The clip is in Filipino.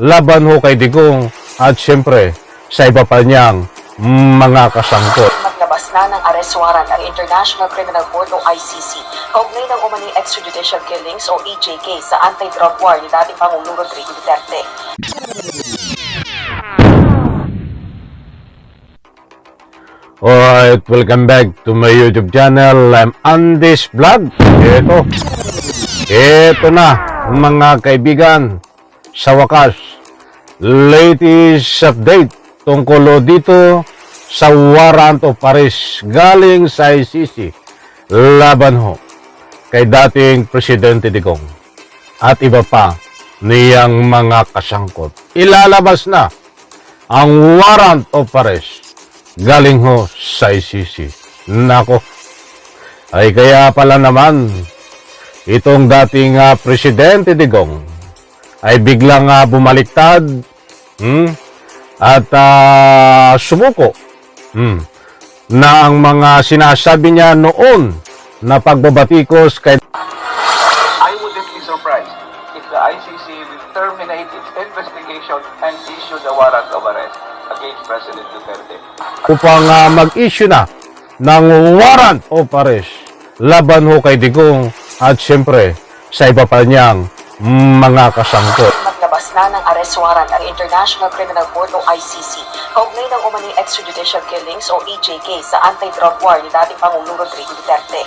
laban ho kay Digong at siyempre sa iba pa niyang mga kasangkot. Maglabas na ng arrest warrant ang International Criminal Court o ICC kaugnay ng umano'y extrajudicial killings o EJK sa anti-drug war ni dating Pangulong Rodrigo Duterte. Alright, welcome back to my YouTube channel. I'm Andy's Vlog. Ito na mga kaibigan, sa wakas, latest update tungkol dito sa warrant of arrest galing sa ICC laban ho kay dating Presidente Digong at iba pa niyang mga kasangkot. Ilalabas na ang warrant of arrest galing ho sa ICC. Nako, ay kaya pala naman itong dating Presidente Digong ay biglang bumaliktad at sumuko na ang mga sinasabi niya noon na pagbabatikos kay I wouldn't be surprised if the ICC will terminate its investigation and issue the warrant of arrest against President Duterte. upang mag-issue na ng warrant of arrest laban ho kay Digong at siyempre sa iba pa niyang mga kasangkot. Maglabas na ng arrest warrant ang International Criminal Court o ICC kaugnay ng umano'y extrajudicial killings o EJK sa anti-drug war ni dating Pangulong Rodrigo Duterte.